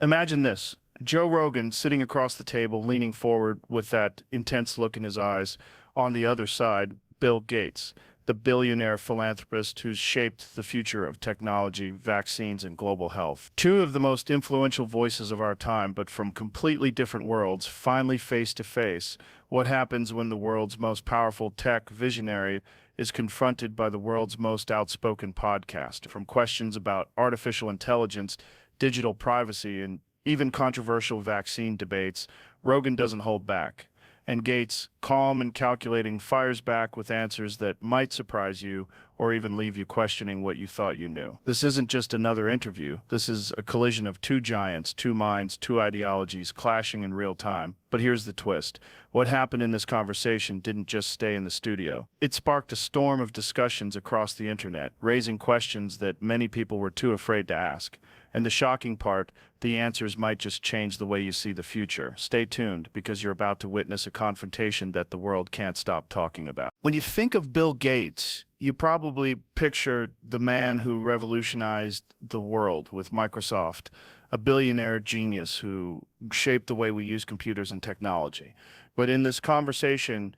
Imagine this. Joe Rogan sitting across the table, leaning forward with that intense look in his eyes. On the other side, Bill Gates, the billionaire philanthropist who's shaped the future of technology, vaccines, and global health. Two of the most influential voices of our time, but from completely different worlds, finally face to face. What happens when the world's most powerful tech visionary is confronted by the world's most outspoken podcast? From questions about artificial intelligence, digital privacy, and even controversial vaccine debates, Rogan doesn't hold back. And Gates, calm and calculating, fires back with answers that might surprise you or even leave you questioning what you thought you knew. This isn't just another interview. This is a collision of two giants, two minds, two ideologies clashing in real time. But here's the twist. What happened in this conversation didn't just stay in the studio. It sparked a storm of discussions across the internet, raising questions that many people were too afraid to ask. And the shocking part, the answers might just change the way you see the future. Stay tuned, because you're about to witness a confrontation that the world can't stop talking about. When you think of Bill Gates, you probably picture the man who revolutionized the world with Microsoft, a billionaire genius who shaped the way we use computers and technology. But in this conversation,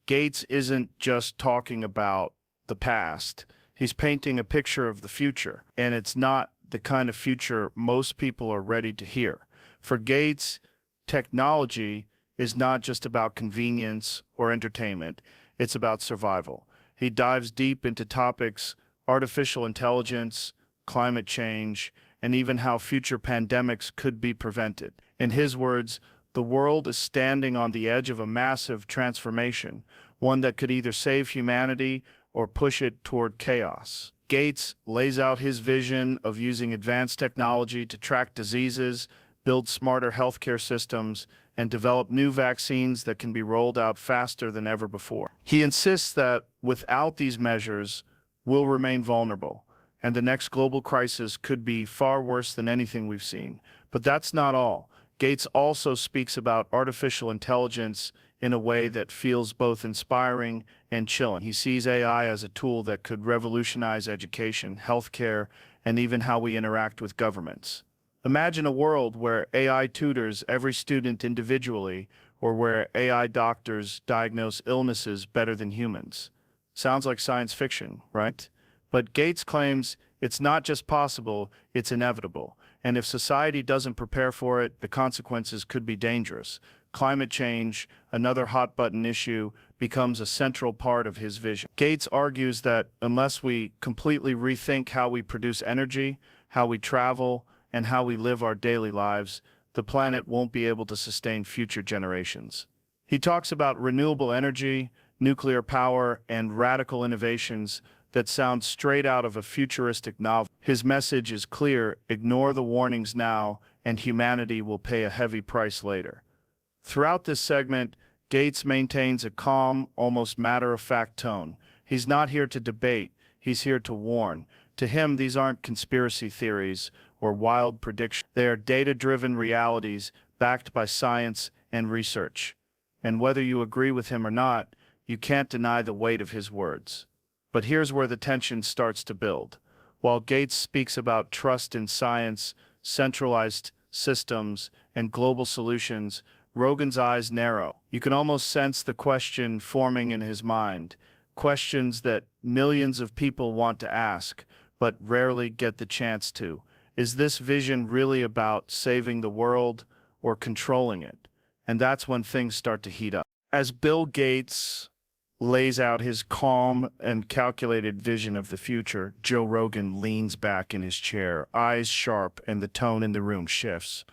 Gates isn't just talking about the past. He's painting a picture of the future, and it's not the kind of future most people are ready to hear. For Gates, technology is not just about convenience or entertainment, it's about survival. He dives deep into topics, artificial intelligence, climate change, and even how future pandemics could be prevented. In his words, the world is standing on the edge of a massive transformation, one that could either save humanity or push it toward chaos. Gates lays out his vision of using advanced technology to track diseases, build smarter healthcare systems, and develop new vaccines that can be rolled out faster than ever before. He insists that without these measures, we'll remain vulnerable, and the next global crisis could be far worse than anything we've seen. But that's not all. Gates also speaks about artificial intelligence in a way that feels both inspiring and chilling. He sees AI as a tool that could revolutionize education, healthcare, and even how we interact with governments. Imagine a world where AI tutors every student individually, or where AI doctors diagnose illnesses better than humans. Sounds like science fiction, right? But Gates claims it's not just possible, it's inevitable. And if society doesn't prepare for it, the consequences could be dangerous. Climate change, another hot-button issue, becomes a central part of his vision. Gates argues that unless we completely rethink how we produce energy, how we travel, and how we live our daily lives, the planet won't be able to sustain future generations. He talks about renewable energy, nuclear power, and radical innovations that sound straight out of a futuristic novel. His message is clear: ignore the warnings now, and humanity will pay a heavy price later. Throughout this segment, Gates maintains a calm, almost matter-of-fact tone. He's not here to debate, he's here to warn. To him, these aren't conspiracy theories or wild predictions. They are data-driven realities backed by science and research. And whether you agree with him or not, you can't deny the weight of his words. But here's where the tension starts to build. While Gates speaks about trust in science, centralized systems, and global solutions, Rogan's eyes narrow. You can almost sense the question forming in his mind, questions that millions of people want to ask, but rarely get the chance to. Is this vision really about saving the world or controlling it? And that's when things start to heat up. As Bill Gates lays out his calm and calculated vision of the future, Joe Rogan leans back in his chair, eyes sharp, and the tone in the room shifts.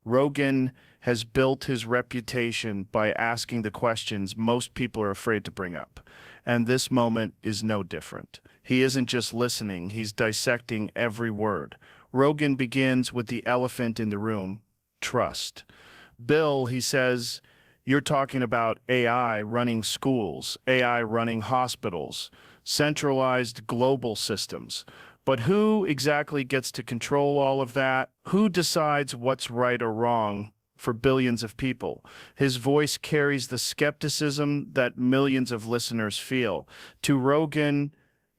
Rogan has built his reputation by asking the questions most people are afraid to bring up. And this moment is no different. He isn't just listening, he's dissecting every word. Rogan begins with the elephant in the room: trust. Bill, he says, you're talking about AI running schools, AI running hospitals, centralized global systems. But who exactly gets to control all of that? Who decides what's right or wrong for billions of people? His voice carries the skepticism that millions of listeners feel. To Rogan,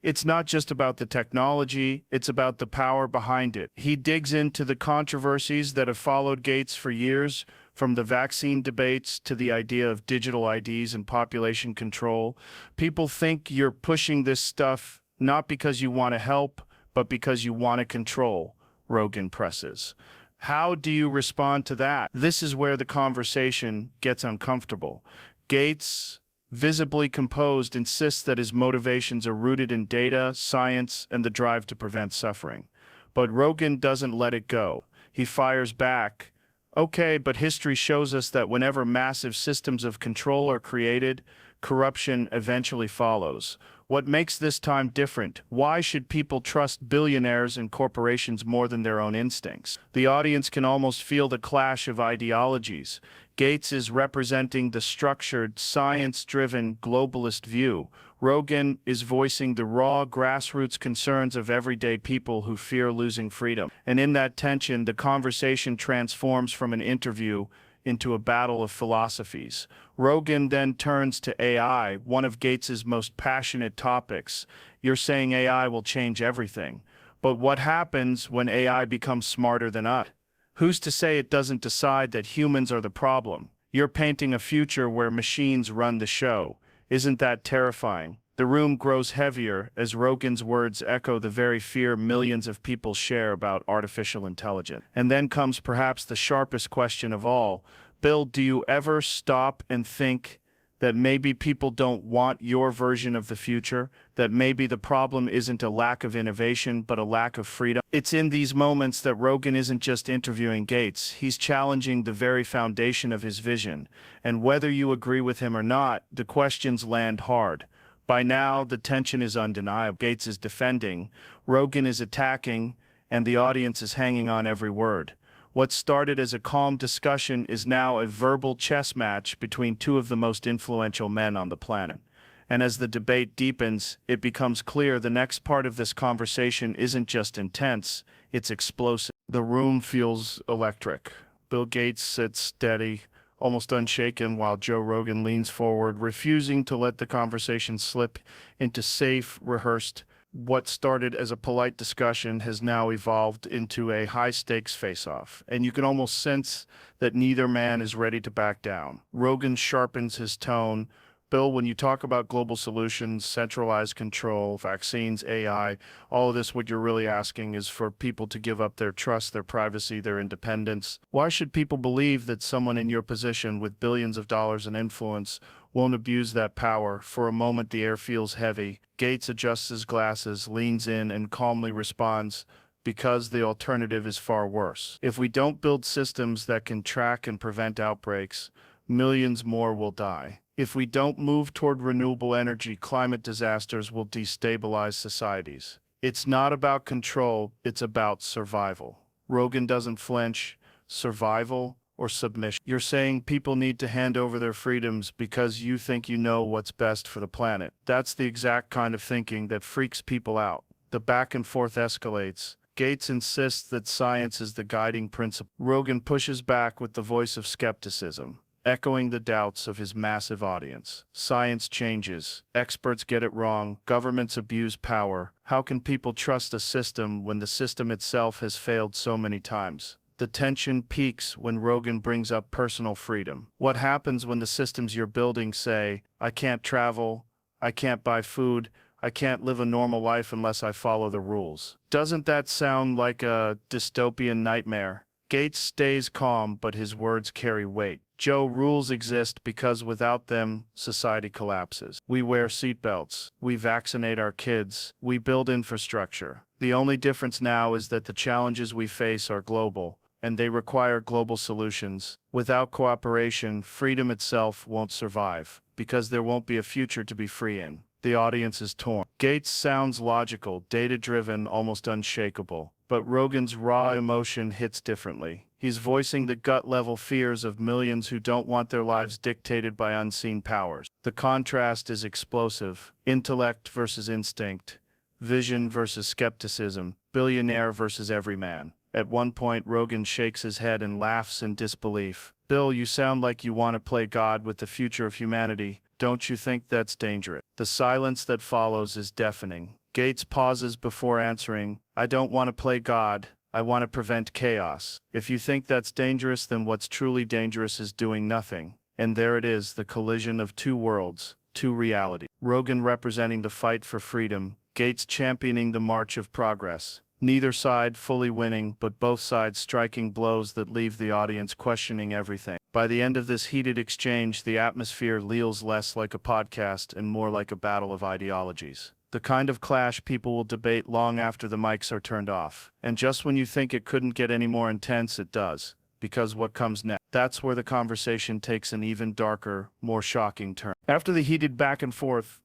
It's not just about the technology, it's about the power behind it. He digs into the controversies that have followed Gates for years, from the vaccine debates to the idea of digital IDs and population control. People think you're pushing this stuff not because you want to help, but because you want to control, Rogan presses. How do you respond to that? This is where the conversation gets uncomfortable. Gates, visibly composed, insists that his motivations are rooted in data, science, and the drive to prevent suffering. But Rogan doesn't let it go. He fires back. Okay, but history shows us that whenever massive systems of control are created, corruption eventually follows. What makes this time different? Why should people trust billionaires and corporations more than their own instincts? The audience can almost feel the clash of ideologies. Gates is representing the structured, science-driven globalist view. Rogan is voicing the raw, grassroots concerns of everyday people who fear losing freedom. And in that tension, the conversation transforms from an interview into a battle of philosophies. Rogan then turns to AI, one of Gates's most passionate topics. You're saying AI will change everything. But what happens when AI becomes smarter than us? Who's to say it doesn't decide that humans are the problem? You're painting a future where machines run the show. Isn't that terrifying? The room grows heavier as Rogan's words echo the very fear millions of people share about artificial intelligence. And then comes perhaps the sharpest question of all. Bill, do you ever stop and think that maybe people don't want your version of the future? That maybe the problem isn't a lack of innovation, but a lack of freedom? It's in these moments that Rogan isn't just interviewing Gates, he's challenging the very foundation of his vision. And whether you agree with him or not, the questions land hard. By now, the tension is undeniable. Gates is defending, Rogan is attacking, and the audience is hanging on every word. What started as a calm discussion is now a verbal chess match between two of the most influential men on the planet. And as the debate deepens, it becomes clear the next part of this conversation isn't just intense, it's explosive. The room feels electric. Bill Gates sits steady, almost unshaken, while Joe Rogan leans forward, refusing to let the conversation slip into safe, rehearsed. What started as a polite discussion has now evolved into a high-stakes face-off, and you can almost sense that neither man is ready to back down. Rogan sharpens his tone. Bill, when you talk about global solutions, centralized control, vaccines, AI, all of this, what you're really asking is for people to give up their trust, their privacy, their independence. Why should people believe that someone in your position with billions of dollars in influence won't abuse that power? For a moment, the air feels heavy. Gates adjusts his glasses, leans in, and calmly responds, because the alternative is far worse. If we don't build systems that can track and prevent outbreaks, millions more will die. If we don't move toward renewable energy, climate disasters will destabilize societies. It's not about control, it's about survival. Rogan doesn't flinch. Survival or submission. You're saying people need to hand over their freedoms because you think you know what's best for the planet. That's the exact kind of thinking that freaks people out. The back and forth escalates. Gates insists that science is the guiding principle. Rogan pushes back with the voice of skepticism, echoing the doubts of his massive audience. Science changes. Experts get it wrong. Governments abuse power. How can people trust a system when the system itself has failed so many times? The tension peaks when Rogan brings up personal freedom. What happens when the systems you're building say, I can't travel, I can't buy food, I can't live a normal life unless I follow the rules? Doesn't that sound like a dystopian nightmare? Gates stays calm, but his words carry weight. Joe, rules exist because without them, society collapses. We wear seatbelts. We vaccinate our kids. We build infrastructure. The only difference now is that the challenges we face are global, and they require global solutions. Without cooperation, freedom itself won't survive, because there won't be a future to be free in. The audience is torn. Gates sounds logical, data-driven, almost unshakable. But Rogan's raw emotion hits differently. He's voicing the gut-level fears of millions who don't want their lives dictated by unseen powers. The contrast is explosive. Intellect versus instinct. Vision versus skepticism. Billionaire versus everyman. At one point, Rogan shakes his head and laughs in disbelief. Bill, you sound like you want to play God with the future of humanity. Don't you think that's dangerous? The silence that follows is deafening. Gates pauses before answering, I don't want to play God. I want to prevent chaos. If you think that's dangerous, then what's truly dangerous is doing nothing. And there it is, the collision of two worlds, two realities. Rogan representing the fight for freedom, Gates championing the march of progress. Neither side fully winning, but both sides striking blows that leave the audience questioning everything. By the end of this heated exchange, the atmosphere feels less like a podcast and more like a battle of ideologies. The kind of clash people will debate long after the mics are turned off. And just when you think it couldn't get any more intense, it does. Because what comes next? That's where the conversation takes an even darker, more shocking turn. After the heated back and forth,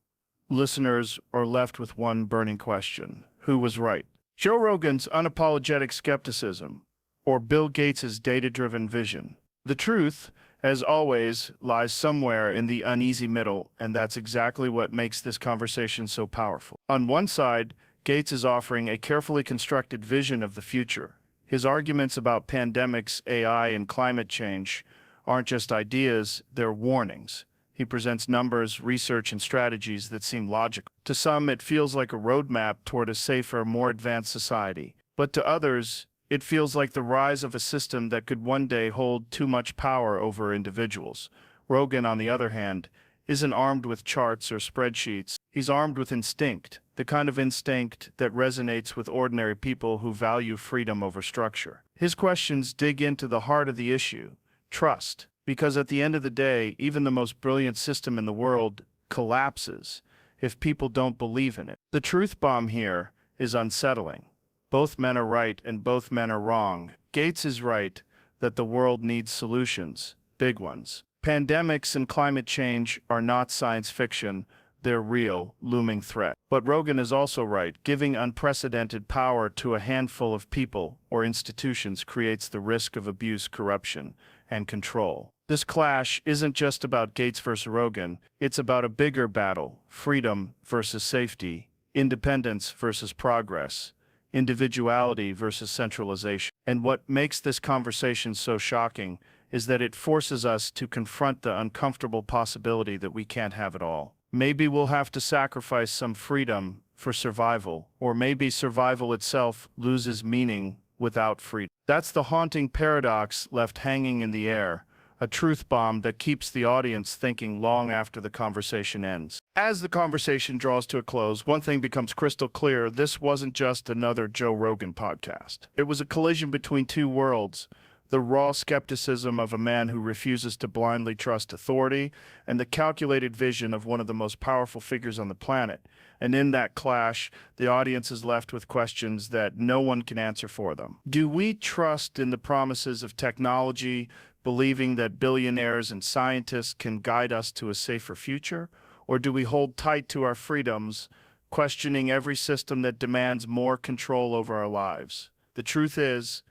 listeners are left with one burning question. Who was right? Joe Rogan's unapologetic skepticism, or Bill Gates' data-driven vision? The truth, as always, lies somewhere in the uneasy middle, and that's exactly what makes this conversation so powerful. On one side, Gates is offering a carefully constructed vision of the future. His arguments about pandemics, AI, and climate change aren't just ideas, they're warnings. He presents numbers, research, and strategies that seem logical. To some, it feels like a roadmap toward a safer, more advanced society. But to others, it feels like the rise of a system that could one day hold too much power over individuals. Rogan, on the other hand, isn't armed with charts or spreadsheets. He's armed with instinct, the kind of instinct that resonates with ordinary people who value freedom over structure. His questions dig into the heart of the issue, trust. Because at the end of the day, even the most brilliant system in the world collapses if people don't believe in it. The truth bomb here is unsettling. Both men are right and both men are wrong. Gates is right that the world needs solutions, big ones. Pandemics and climate change are not science fiction, they're real, looming threat. But Rogan is also right. Giving unprecedented power to a handful of people or institutions creates the risk of abuse, corruption, and control. This clash isn't just about Gates versus Rogan, it's about a bigger battle: freedom versus safety, independence versus progress, individuality versus centralization. And what makes this conversation so shocking is that it forces us to confront the uncomfortable possibility that we can't have it all. Maybe we'll have to sacrifice some freedom for survival, or maybe survival itself loses meaning without freedom. That's the haunting paradox left hanging in the air, a truth bomb that keeps the audience thinking long after the conversation ends. As the conversation draws to a close, one thing becomes crystal clear: this wasn't just another Joe Rogan podcast. It was a collision between two worlds: the raw skepticism of a man who refuses to blindly trust authority, and the calculated vision of one of the most powerful figures on the planet. And in that clash, the audience is left with questions that no one can answer for them. Do we trust in the promises of technology, believing that billionaires and scientists can guide us to a safer future? Or do we hold tight to our freedoms, questioning every system that demands more control over our lives? The truth is,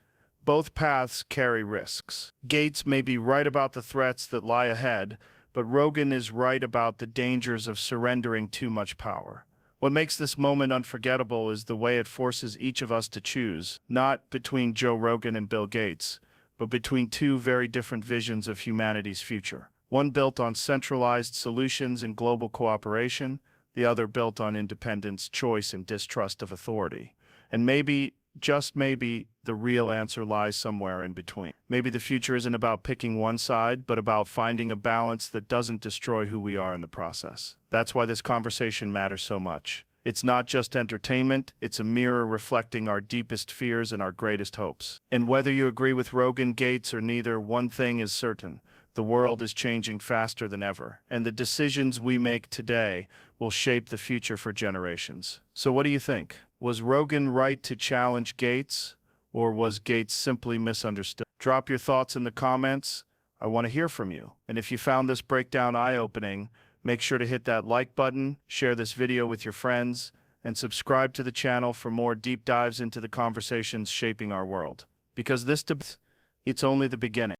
both paths carry risks. Gates may be right about the threats that lie ahead, but Rogan is right about the dangers of surrendering too much power. What makes this moment unforgettable is the way it forces each of us to choose, not between Joe Rogan and Bill Gates, but between two very different visions of humanity's future. One built on centralized solutions and global cooperation, the other built on independence, choice, and distrust of authority. And maybe, just maybe, the real answer lies somewhere in between. Maybe the future isn't about picking one side, but about finding a balance that doesn't destroy who we are in the process. That's why this conversation matters so much. It's not just entertainment, it's a mirror reflecting our deepest fears and our greatest hopes. And whether you agree with Rogan, Gates, or neither, one thing is certain: the world is changing faster than ever, and the decisions we make today will shape the future for generations. So what do you think? Was Rogan right to challenge Gates, or was Gates simply misunderstood? Drop your thoughts in the comments. I want to hear from you. And if you found this breakdown eye-opening, make sure to hit that like button, share this video with your friends, and subscribe to the channel for more deep dives into the conversations shaping our world. Because this debate, it's only the beginning.